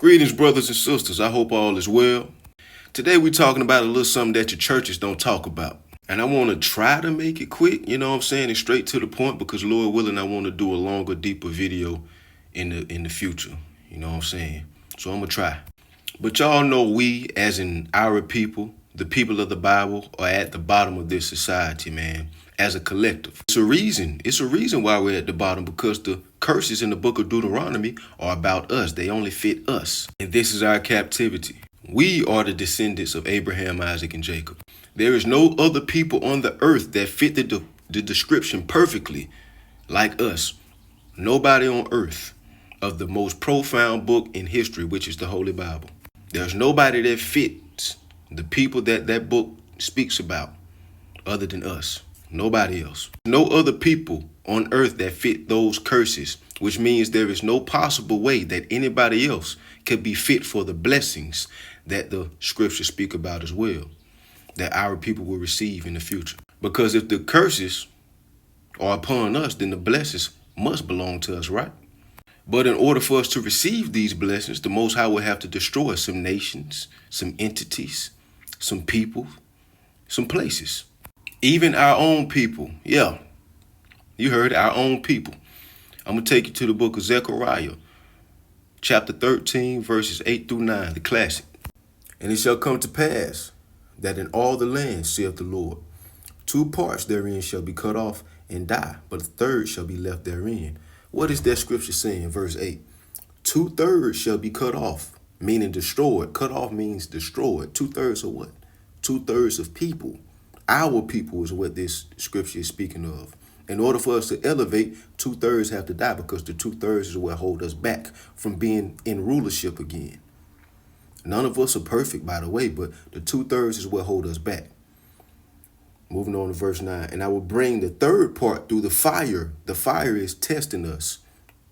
Greetings, brothers and sisters. I hope all is well. Today we're talking about a little something that your churches don't talk about. And I want to try to make it quick, you know what I'm saying, and straight to the point because Lord willing, I want to do a longer, deeper video in the future. You know what I'm saying? So I'm going to try. But y'all know we, as in our people, the people of the Bible, are at the bottom of this society, man, as a collective. It's a reason why we're at the bottom, because the curses in the book of Deuteronomy are about us. They only fit us. And this is our captivity. We are the descendants of Abraham, Isaac, and Jacob. There is no other people on the earth that fit the description perfectly like us. Nobody on earth of the most profound book in history, which is the Holy Bible. There's nobody that fits the people that book speaks about other than us. Nobody else. No other people on earth that fit those curses, which means there is no possible way that anybody else could be fit for the blessings that the scriptures speak about as well, that our people will receive in the future. Because if the curses are upon us, then the blessings must belong to us, right? But in order for us to receive these blessings, the Most High will have to destroy some nations, some entities, some people, some places. Even our own people. Yeah, you heard it, our own people. I'm going to take you to the book of Zechariah, chapter 13, verses 8 through 9, the classic. And it shall come to pass that in all the land, saith the Lord, 2 parts therein shall be cut off and die, but a third shall be left therein. What is that scripture saying? Verse 8. 2/3 shall be cut off, meaning destroyed. Cut off means destroyed. 2/3 of what? 2/3 of people. Our people is what this scripture is speaking of. In order for us to elevate, 2/3 have to die, because the 2/3 is what hold us back from being in rulership again. None of us are perfect, by the way, but the 2/3 is what hold us back. Moving on to verse 9. And I will bring the third part through the fire. The fire is testing us,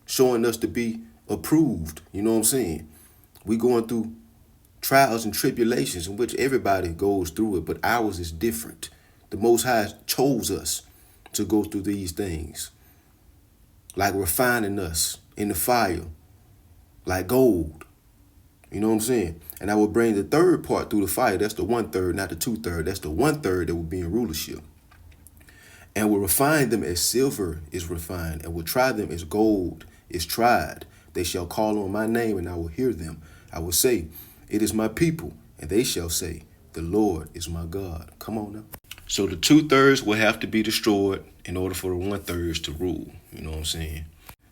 showing us to be approved. You know what I'm saying? We going through trials and tribulations in which everybody goes through it, but ours is different. The Most High chose us to go through these things, like refining us in the fire, like gold. You know what I'm saying? And I will bring the third part through the fire. That's the 1/3, not the 2/3. That's the 1/3 that will be in rulership. And will refine them as silver is refined, and will try them as gold is tried. They shall call on my name, and I will hear them. I will say, it is my people, and they shall say, the Lord is my God. Come on now. So the 2/3 will have to be destroyed in order for the 1/3 to rule. You know what I'm saying?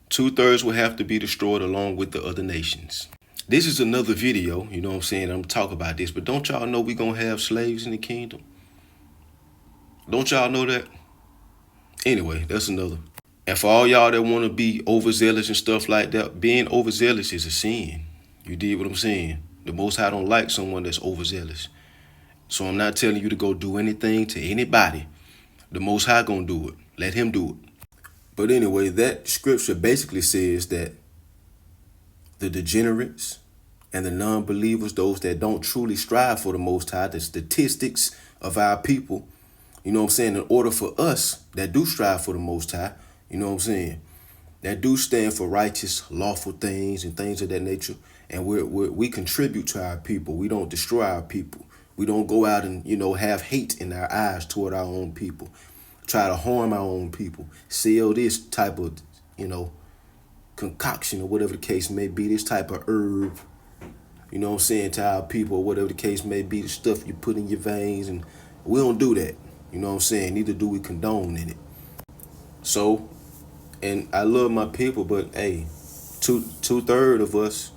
2/3 will have to be destroyed along with the other nations. This is another video, you know what I'm saying? I'm talking about this, but don't y'all know we gonna have slaves in the kingdom? Don't y'all know that? Anyway, that's another. And for all y'all that want to be overzealous and stuff like that, being overzealous is a sin. You did what I'm saying? The Most High don't like someone that's overzealous. So I'm not telling you to go do anything to anybody. The Most High gonna do it. Let him do it. But anyway, that scripture basically says that the degenerates and the non-believers, those that don't truly strive for the Most High, the statistics of our people, you know what I'm saying, in order for us that do strive for the Most High, you know what I'm saying, that do stand for righteous, lawful things and things of that nature, and we contribute to our people. We don't destroy our people. We don't go out and, you know, have hate in our eyes toward our own people, try to harm our own people, sell this type of, you know, concoction or whatever the case may be, this type of herb, you know what I'm saying, to our people, or whatever the case may be, the stuff you put in your veins. And we don't do that. You know what I'm saying? Neither do we condone in it. So, and I love my people, but hey, 2/3 of us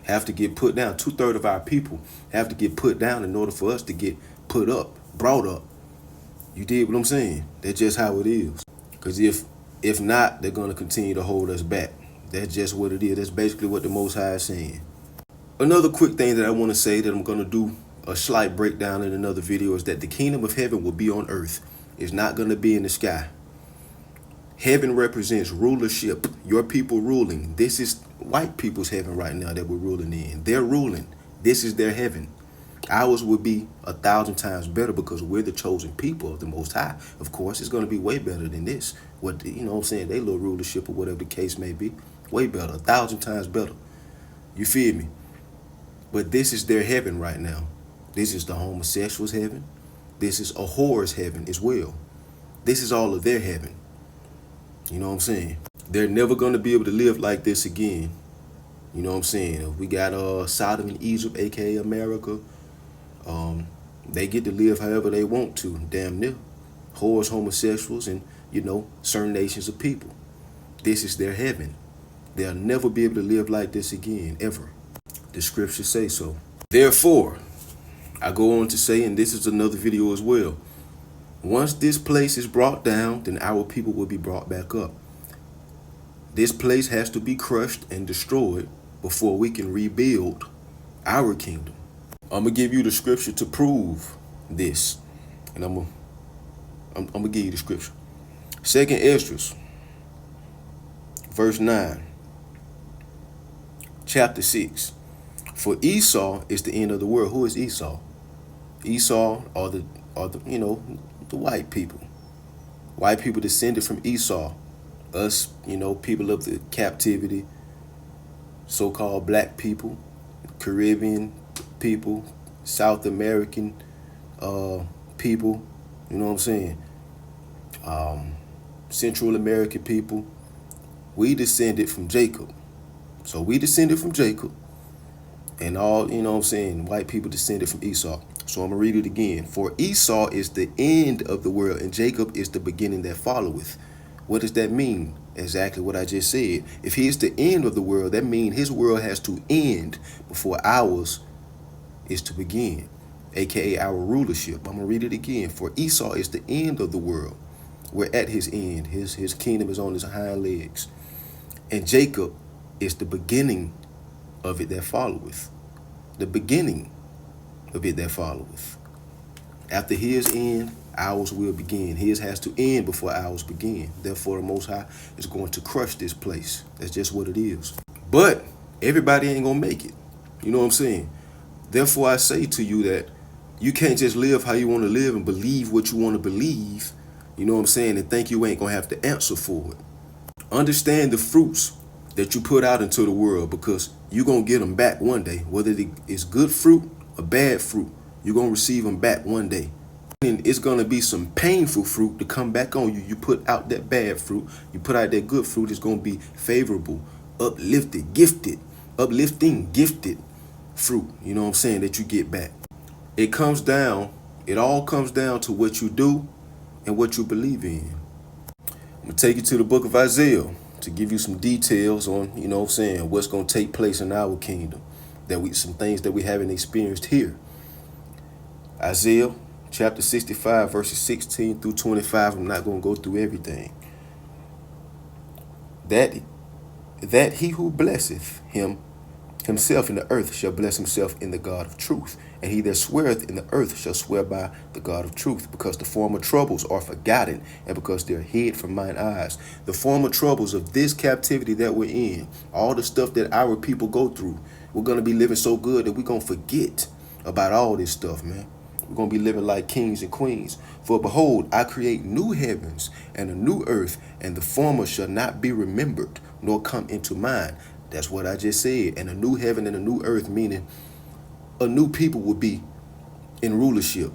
have to get put down. 2/3 of our people have to get put down in order for us to get put up, brought up. You did what I'm saying? That's just how it is. Because if not, they're going to continue to hold us back. That's just what it is. That's basically what the Most High is saying. Another quick thing that I want to say that I'm going to do a slight breakdown in another video is that the kingdom of heaven will be on earth. It's not going to be in the sky. Heaven represents rulership, your people ruling. This is white people's heaven right now that we're ruling in. They're ruling. This is their heaven. Ours would be 1,000 times better because we're the chosen people of the Most High. Of course, it's going to be way better than this. What, you know what I'm saying? They little rulership or whatever the case may be. Way better, 1,000 times better. You feel me? But this is their heaven right now. This is the homosexuals' heaven. This is a whore's heaven as well. This is all of their heaven. You know what I'm saying? They're never going to be able to live like this again. You know what I'm saying? We got Sodom and Egypt, aka America. They get to live however they want to, damn near. Whores, homosexuals, and certain nations of people. This is their heaven. They'll never be able to live like this again, ever. The scriptures say so. Therefore, I go on to say, and this is another video as well, once this place is brought down, then our people will be brought back up. This place has to be crushed and destroyed before we can rebuild our kingdom. I'm gonna give you the scripture to prove this, and I'm gonna give you the scripture. 2nd Esdras, verse 9, chapter 6. For Esau is the end of the world. Who is Esau? Esau are the the white people. White people descended from Esau. Us, people of the captivity, so-called black people, Caribbean people, South American people, you know what I'm saying? Central American people. We descended from Jacob. So we descended from Jacob. And all, white people descended from Esau. So I'm going to read it again. For Esau is the end of the world, and Jacob is the beginning that followeth. What does that mean? Exactly what I just said. If he is the end of the world, that means his world has to end before ours is to begin, aka our rulership. I'm going to read it again. For Esau is the end of the world. We're at his end. His kingdom is on his hind legs. And Jacob is the beginning of it that followeth. The beginning of it that followeth. After his end, ours will begin. His has to end before ours begin. Therefore, the Most High is going to crush this place. That's just what it is. But everybody ain't going to make it. You know what I'm saying? Therefore, I say to you that you can't just live how you want to live and believe what you want to believe, you know what I'm saying, and think you ain't going to have to answer for it. Understand the fruits that you put out into the world, because you're going to get them back one day. Whether it's good fruit or bad fruit, you're going to receive them back one day. And it's going to be some painful fruit to come back on you. You put out that bad fruit, you put out that good fruit, it's going to be favorable, uplifted, gifted, uplifting, gifted fruit, you know what I'm saying, that you get back. It all comes down to what you do and what you believe in. I'm going to take you to the book of Isaiah to give you some details on, what's going to take place in our kingdom, some things that we haven't experienced here. Isaiah chapter 65, verses 16 through 25. I'm not going to go through everything. That he who blesseth himself in the earth shall bless himself in the God of truth. And he that sweareth in the earth shall swear by the God of truth, because the former troubles are forgotten, and because they're hid from mine eyes. The former troubles of this captivity that we're in, all the stuff that our people go through, we're going to be living so good that we're going to forget about all this stuff, man. We're going to be living like kings and queens. For behold, I create new heavens and a new earth, and the former shall not be remembered, nor come into mind. That's what I just said. And a new heaven and a new earth, meaning a new people will be in rulership.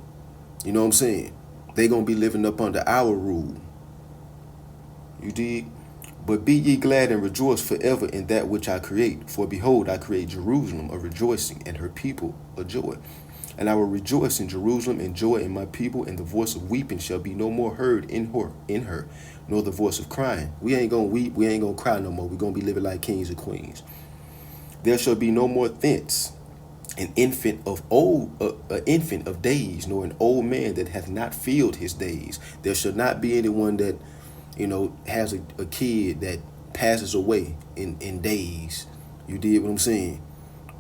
You know what I'm saying? They're going to be living up under our rule. You dig? But be ye glad and rejoice forever in that which I create. For behold, I create Jerusalem a rejoicing, and her people a joy. And I will rejoice in Jerusalem and joy in my people, and the voice of weeping shall be no more heard in her, nor the voice of crying. We ain't gonna weep, we ain't gonna cry no more. We're gonna be living like kings and queens. There shall be no more thence an infant of days, nor an old man that hath not filled his days. There shall not be anyone that has a kid that passes away in days. You did what I'm saying?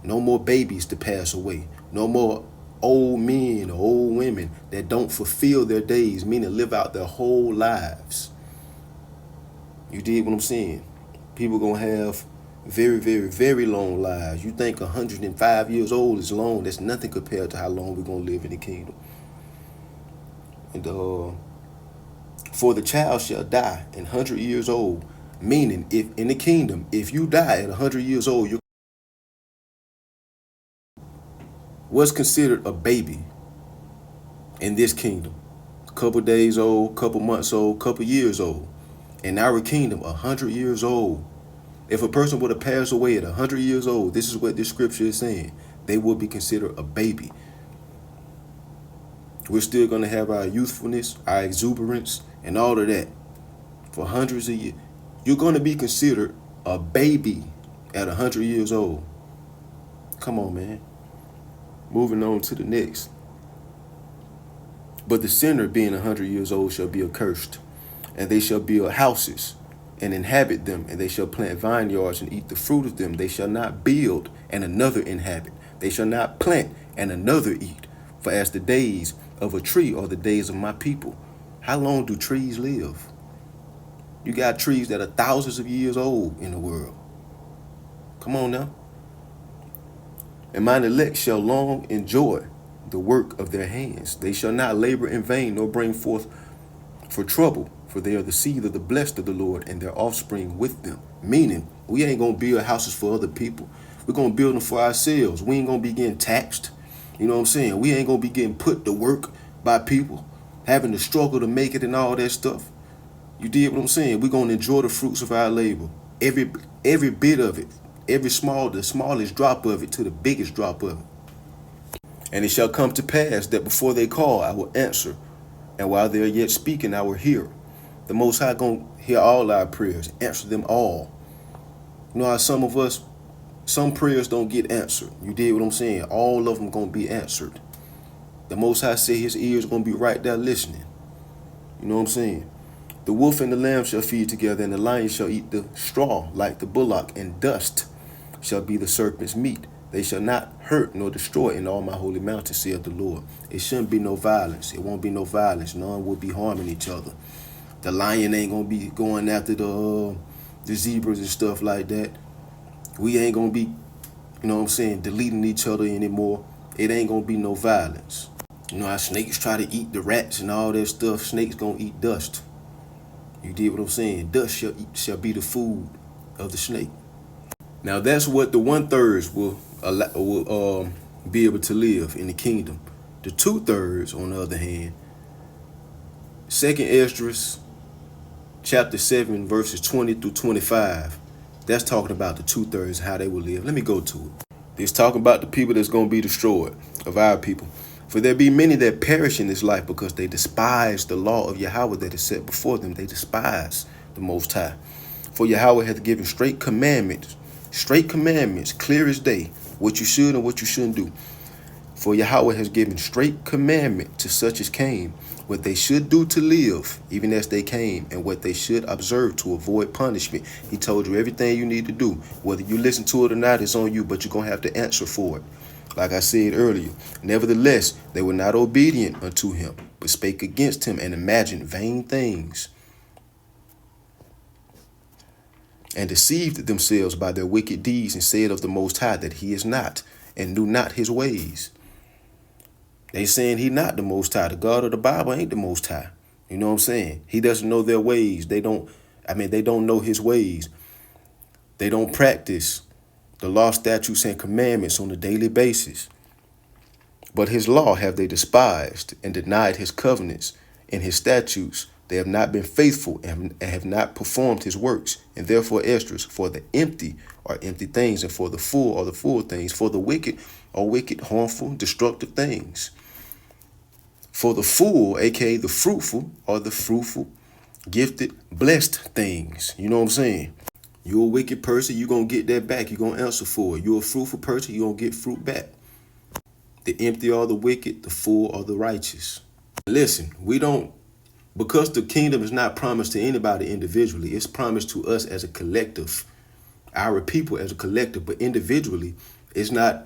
No more babies to pass away. No more old men or old women that don't fulfill their days, meaning live out their whole lives. You did what I'm saying? People gonna have very, very, very long lives. You think 105 years old is long? That's nothing compared to how long we're gonna live in the kingdom. And for the child shall die 100 years old, meaning if in the kingdom, if you die at 100 years old, What's considered a baby in this kingdom? A couple days old, couple months old, couple years old. In our kingdom, 100 years old. If a person were to pass away at 100 years old, this is what this scripture is saying. They will be considered a baby. We're still going to have our youthfulness, our exuberance, and all of that for hundreds of years. You're going to be considered a baby at 100 years old. Come on, man. Moving on to the next. But the sinner, being 100 years old, shall be accursed, and they shall build houses and inhabit them, and they shall plant vineyards and eat the fruit of them. They shall not build and another inhabit. They shall not plant and another eat. For as the days of a tree are the days of my people. How long do trees live? You got trees that are thousands of years old in the world. Come on now. And mine elect shall long enjoy the work of their hands. They shall not labor in vain, nor bring forth for trouble, for they are the seed of the blessed of the Lord, and their offspring with them. Meaning, we ain't going to build houses for other people. We're going to build them for ourselves. We ain't going to be getting taxed. You know what I'm saying? We ain't going to be getting put to work by people, having to struggle to make it and all that stuff. You did what I'm saying? We're going to enjoy the fruits of our labor. Every bit of it. The smallest drop of it to the biggest drop of it. And it shall come to pass that before they call, I will answer. And while they are yet speaking, I will hear. The Most High going to hear all our prayers, answer them all. You know how some prayers don't get answered. You did what I'm saying? All of them going to be answered. The Most High said his ears going to be right there listening. You know what I'm saying? The wolf and the lamb shall feed together, and the lion shall eat the straw like the bullock, and dust shall be the serpent's meat. They shall not hurt nor destroy in all my holy mountain, saith the Lord. It shouldn't be no violence. It won't be no violence. None will be harming each other. The lion ain't going to be going after the zebras and stuff like that. We ain't going to be, you know what I'm saying, deleting each other anymore. It ain't going to be no violence. You know how snakes try to eat the rats and all that stuff? Snakes going to eat dust. You did what I'm saying? Dust shall be the food of the snake. Now that's what the 1/3 will be able to live in the kingdom. The 2/3, on the other hand, 2nd Esdras chapter 7 verses 20 through 25. That's talking about the 2/3, how they will live. Let me go to it. It's talking about the people that's going to be destroyed, of our people. For there be many that perish in this life because they despise the law of Yahweh that is set before them. They despise the Most High. For Yahweh hath given straight commandments, clear as day, what you should and what you shouldn't do. For Yahweh has given straight commandment to such as came, what they should do to live, even as they came, and what they should observe to avoid punishment. He told you everything you need to do. Whether you listen to it or not, it's on you, but you're going to have to answer for it. Like I said earlier, nevertheless, they were not obedient unto him, but spake against him and imagined vain things, and deceived themselves by their wicked deeds, and said of the Most High that he is not, and knew not his ways. They saying he not the Most High. The God of the Bible ain't the Most High. You know what I'm saying? He doesn't know their ways. They don't know his ways. They don't practice the law, statutes, and commandments on a daily basis. But his law have they despised, and denied his covenants and his statutes. They have not been faithful and have not performed his works. And therefore, Esdras, for the empty are empty things, and for the full are the full things. For the wicked are wicked, harmful, destructive things. For the full, aka the fruitful, are the fruitful, gifted, blessed things. You know what I'm saying? You're a wicked person, you're going to get that back. You're going to answer for it. You're a fruitful person, you're going to get fruit back. The empty are the wicked, the full are the righteous. Listen, because the kingdom is not promised to anybody individually, it's promised to us as a collective, our people as a collective, but individually, it's not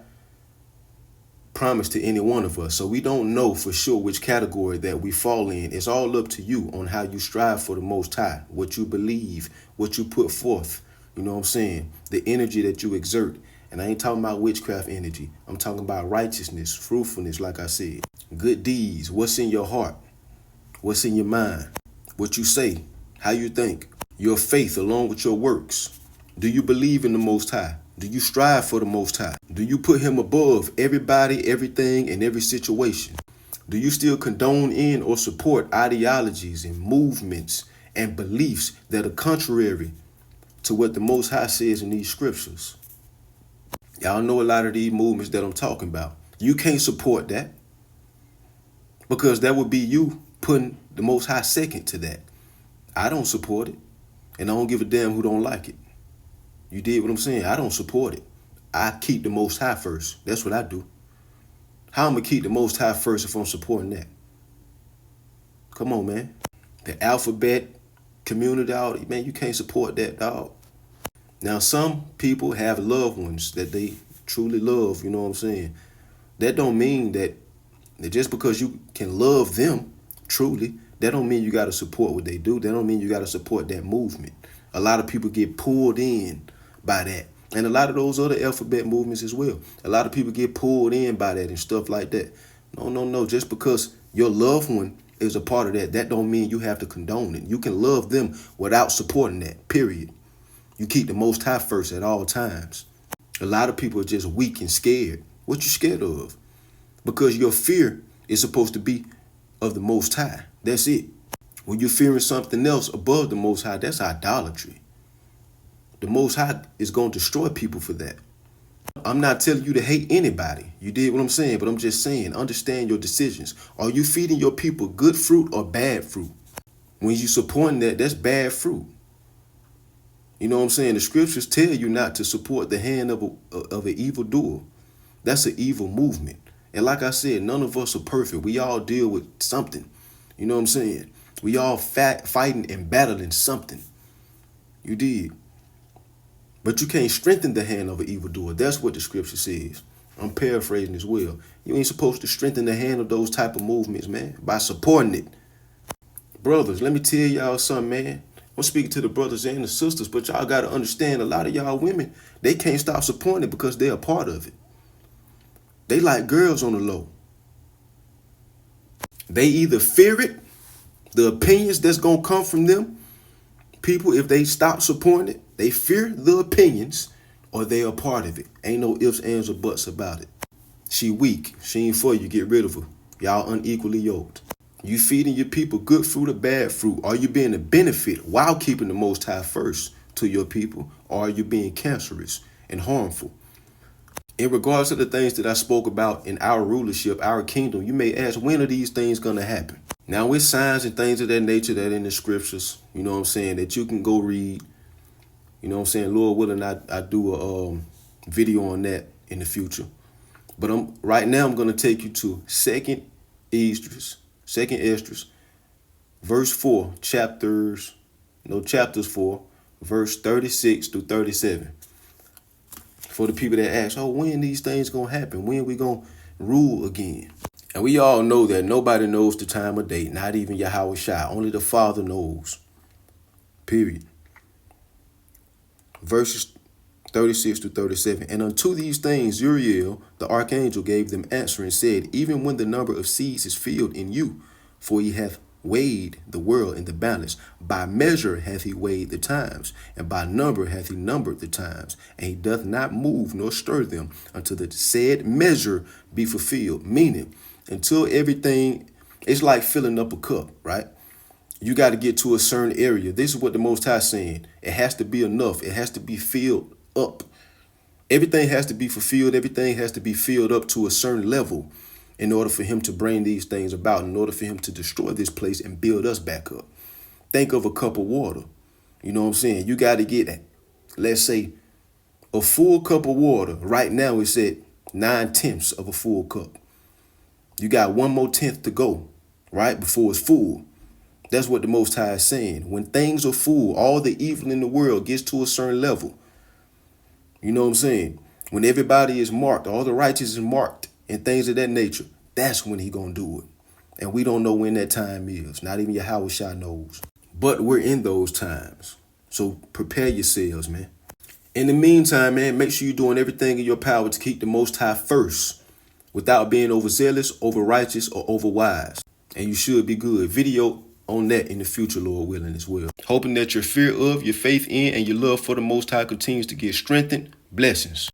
promised to any one of us. So we don't know for sure which category that we fall in. It's all up to you on how you strive for the Most High, what you believe, what you put forth. You know what I'm saying? The energy that you exert. And I ain't talking about witchcraft energy. I'm talking about righteousness, fruitfulness, like I said. Good deeds. What's in your heart? What's in your mind? What you say? How you think? Your faith along with your works. Do you believe in the Most High? Do you strive for the Most High? Do you put him above everybody, everything, and every situation? Do you still condone in or support ideologies and movements and beliefs that are contrary to what the Most High says in these scriptures? Y'all know a lot of these movements that I'm talking about. You can't support that because that would be you putting the Most High second to that. I don't support it, and I don't give a damn who don't like it. You did what I'm saying? I don't support it. I keep the Most High first. That's what I do. How I'm going to keep the Most High first if I'm supporting that? Come on, man. The alphabet community, dog, man, you can't support that, dog. Now, some people have loved ones that they truly love, you know what I'm saying? That don't mean that just because you can love them truly, that don't mean you got to support what they do. That don't mean you got to support that movement. A lot of people get pulled in by that. And a lot of those other alphabet movements as well. A lot of people get pulled in by that and stuff like that. No. Just because your loved one is a part of that, that don't mean you have to condone it. You can love them without supporting that, period. You keep the Most High first at all times. A lot of people are just weak and scared. What you scared of? Because your fear is supposed to be of the Most High. That's it. When you're fearing something else above the Most High, that's idolatry. The Most High is going to destroy people for that. I'm not telling you to hate anybody. You did what I'm saying, but I'm just saying, understand your decisions. Are you feeding your people good fruit or bad fruit? When you supporting that, that's bad fruit. You know what I'm saying? The scriptures tell you not to support the hand of an evildoer. That's an evil movement. And like I said, none of us are perfect. We all deal with something. You know what I'm saying? We all fighting and battling something. You did. But you can't strengthen the hand of an evildoer. That's what the scripture says. I'm paraphrasing as well. You ain't supposed to strengthen the hand of those type of movements, man, by supporting it. Brothers, let me tell y'all something, man. I'm speaking to the brothers and the sisters, but y'all got to understand a lot of y'all women, they can't stop supporting it because they're a part of it. They like girls on the low. They either fear it, the opinions that's going to come from them, people, if they stop supporting it, they fear the opinions or they are part of it. Ain't no ifs, ands, or buts about it. She weak. She ain't for you. Get rid of her. Y'all unequally yoked. You feeding your people good fruit or bad fruit? Are you being a benefit while keeping the Most High first to your people? Or are you being cancerous and harmful? In regards to the things that I spoke about in our rulership, our kingdom, you may ask, when are these things going to happen? Now, with signs and things of that nature that in the scriptures, you know what I'm saying, that you can go read. You know what I'm saying? Lord willing, I do a video on that in the future. But right now I'm going to take you to Second Esdras, verse 4, chapters 4, verse 36 through 37. For the people that ask, oh, when these things going to happen? When we going to rule again? And we all know that nobody knows the time or date, not even Yahweh Shai. Only the Father knows. Period. Verses 36 to 37. And unto these things Uriel, the archangel, gave them answer and said, even when the number of seeds is filled in you, for he hath weighed the world in the balance. By measure hath he weighed the times, and by number hath he numbered the times. And he doth not move nor stir them until the said measure be fulfilled. Meaning, until everything, it's like filling up a cup, right? You got to get to a certain area. This is what the Most High is saying. It has to be enough. It has to be filled up. Everything has to be fulfilled. Everything has to be filled up to a certain level in order for him to bring these things about, in order for him to destroy this place and build us back up. Think of a cup of water. You know what I'm saying? You got to get, let's say, a full cup of water. Right now it's at 9/10 of a full cup. You got one more tenth to go, right, before it's full. That's what the Most High is saying. When things are full, all the evil in the world gets to a certain level. You know what I'm saying? When everybody is marked, all the righteous is marked and things of that nature, that's when he gonna do it. And we don't know when that time is. Not even Yahweh Shai knows. But we're in those times. So prepare yourselves, man. In the meantime, man, make sure you're doing everything in your power to keep the Most High first without being overzealous, over righteous, or over wise. And you should be good. Video on that in the future, Lord willing, as well. Hoping that your fear of, your faith in, and your love for the Most High continues to get strengthened, Blessings.